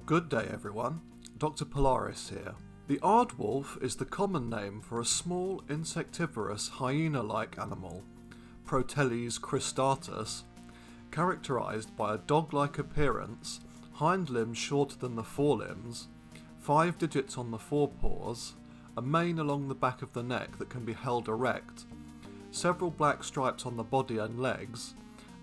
Good day everyone, Dr. Polaris here. The aardwolf is the common name for a small insectivorous hyena-like animal, Proteles cristatus, characterised by a dog-like appearance, hind limbs shorter than the forelimbs, 5 digits on the forepaws, a mane along the back of the neck that can be held erect, several black stripes on the body and legs,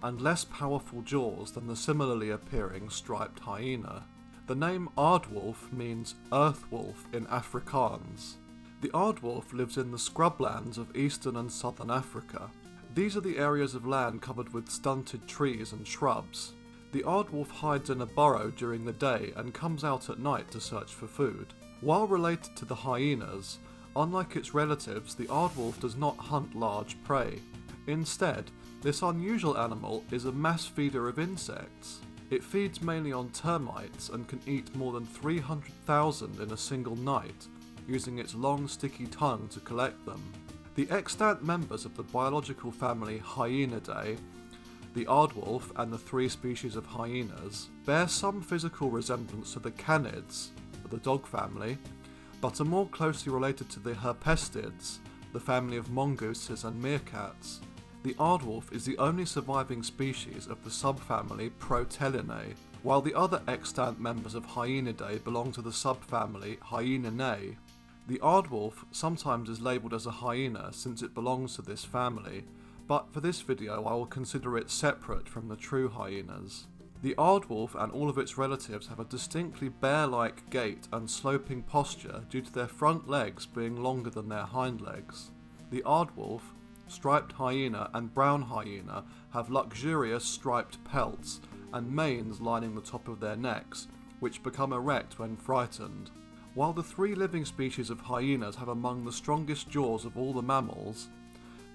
and less powerful jaws than the similarly appearing striped hyena. The name Aardwolf means earth wolf in Afrikaans. The aardwolf lives in the scrublands of eastern and southern Africa. These are the areas of land covered with stunted trees and shrubs. The aardwolf hides in a burrow during the day and comes out at night to search for food. While related to the hyenas, unlike its relatives, the aardwolf does not hunt large prey. Instead, this unusual animal is a mass feeder of insects. It feeds mainly on termites and can eat more than 300,000 in a single night, using its long sticky tongue to collect them. The extant members of the biological family Hyenidae, the aardwolf and the 3 species of hyenas, bear some physical resemblance to the canids, the dog family, but are more closely related to the herpestids, the family of mongooses and meerkats. The aardwolf is the only surviving species of the subfamily Protelinae, while the other extant members of Hyenidae belong to the subfamily Hyenae. The aardwolf sometimes is labelled as a hyena since it belongs to this family, but for this video I will consider it separate from the true hyenas. The aardwolf and all of its relatives have a distinctly bear-like gait and sloping posture due to their front legs being longer than their hind legs. The aardwolf, striped hyena and brown hyena have luxurious striped pelts and manes lining the top of their necks, which become erect when frightened. While the 3 living species of hyenas have among the strongest jaws of all the mammals,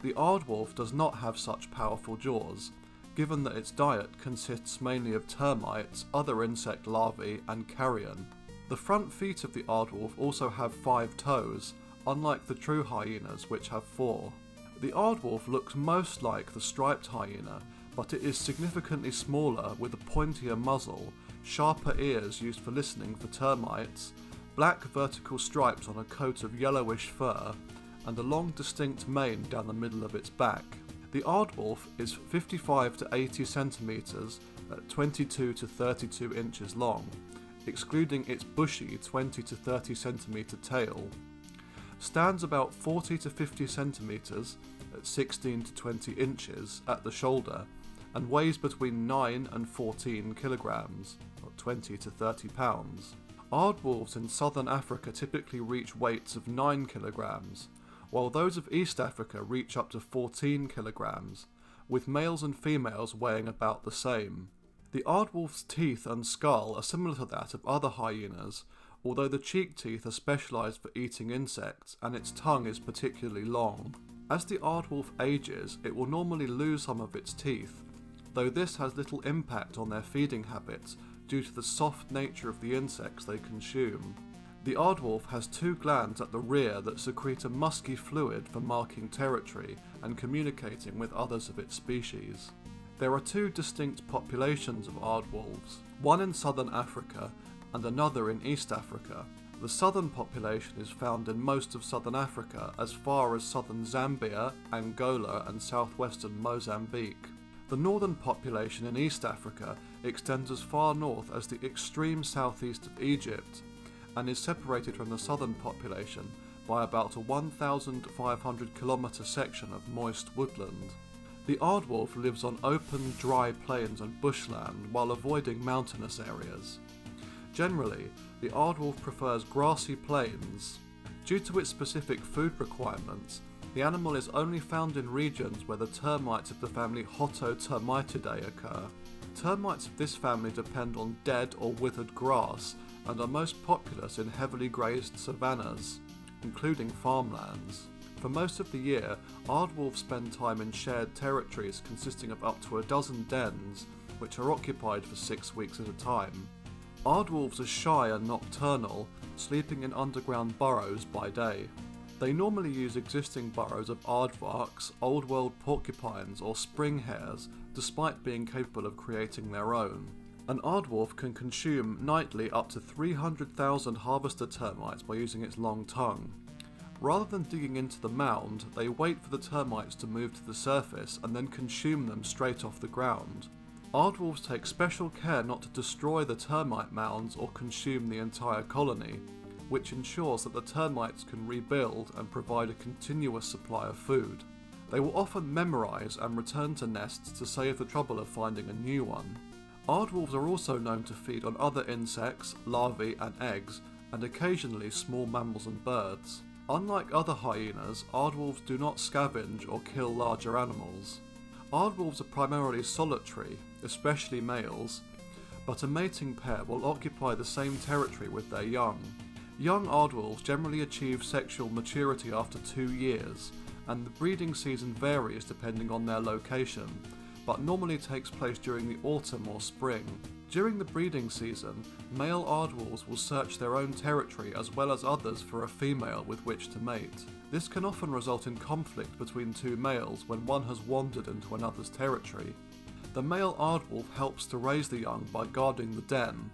the aardwolf does not have such powerful jaws, given that its diet consists mainly of termites, other insect larvae and carrion. The front feet of the aardwolf also have 5 toes, unlike the true hyenas which have 4. The aardwolf looks most like the striped hyena, but it is significantly smaller with a pointier muzzle, sharper ears used for listening for termites, black vertical stripes on a coat of yellowish fur, and a long distinct mane down the middle of its back. The aardwolf is 55 to 80 centimetres at 22 to 32 inches long, excluding its bushy 20 to 30 centimetre tail, stands about 40 to 50 centimetres at 16 to 20 inches at the shoulder, and weighs between 9 and 14 kilograms, or 20 to 30 pounds. Aardwolves in southern Africa typically reach weights of 9 kilograms, while those of East Africa reach up to 14 kilograms, with males and females weighing about the same. The aardwolf's teeth and skull are similar to that of other hyenas, although the cheek teeth are specialised for eating insects and its tongue is particularly long. As the aardwolf ages, it will normally lose some of its teeth, though this has little impact on their feeding habits due to the soft nature of the insects they consume. The aardwolf has 2 glands at the rear that secrete a musky fluid for marking territory and communicating with others of its species. There are 2 distinct populations of aardwolves, one in southern Africa and another in East Africa. The southern population is found in most of southern Africa as far as southern Zambia, Angola and southwestern Mozambique. The northern population in East Africa extends as far north as the extreme southeast of Egypt, and is separated from the southern population by about a 1,500 kilometre section of moist woodland. The aardwolf lives on open, dry plains and bushland while avoiding mountainous areas. Generally, the aardwolf prefers grassy plains. Due to its specific food requirements, the animal is only found in regions where the termites of the family Termitidae occur. Termites of this family depend on dead or withered grass and are most populous in heavily grazed savannas, including farmlands. For most of the year, aardwolves spend time in shared territories consisting of up to a dozen dens, which are occupied for 6 weeks at a time. Aardwolves are shy and nocturnal, sleeping in underground burrows by day. They normally use existing burrows of aardvarks, old world porcupines or spring hares, despite being capable of creating their own. An aardwolf can consume nightly up to 300,000 harvester termites by using its long tongue. Rather than digging into the mound, they wait for the termites to move to the surface and then consume them straight off the ground. Aardwolves take special care not to destroy the termite mounds or consume the entire colony, which ensures that the termites can rebuild and provide a continuous supply of food. They will often memorise and return to nests to save the trouble of finding a new one. Aardwolves are also known to feed on other insects, larvae and eggs, and occasionally small mammals and birds. Unlike other hyenas, aardwolves do not scavenge or kill larger animals. Aardwolves are primarily solitary, especially males, but a mating pair will occupy the same territory with their young. Young aardwolves generally achieve sexual maturity after 2 years, and the breeding season varies depending on their location, but normally takes place during the autumn or spring. During the breeding season, male aardwolves will search their own territory as well as others for a female with which to mate. This can often result in conflict between two males when one has wandered into another's territory. The male aardwolf helps to raise the young by guarding the den.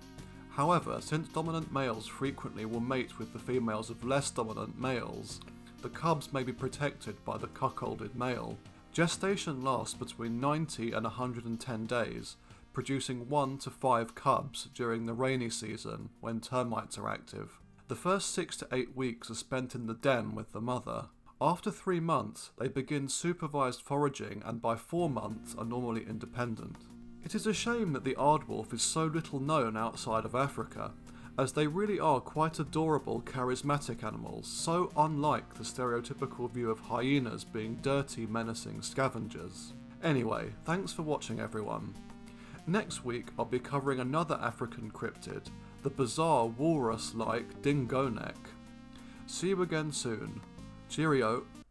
However, since dominant males frequently will mate with the females of less dominant males, the cubs may be protected by the cuckolded male. Gestation lasts between 90 and 110 days, producing 1 to 5 cubs during the rainy season when termites are active. The first 6 to 8 weeks are spent in the den with the mother. After 3 months, they begin supervised foraging and by 4 months are normally independent. It is a shame that the aardwolf is so little known outside of Africa, as they really are quite adorable, charismatic animals, so unlike the stereotypical view of hyenas being dirty, menacing scavengers. Anyway, thanks for watching everyone. Next week I'll be covering another African cryptid, the bizarre walrus-like dingoneck. See you again soon. Cheerio.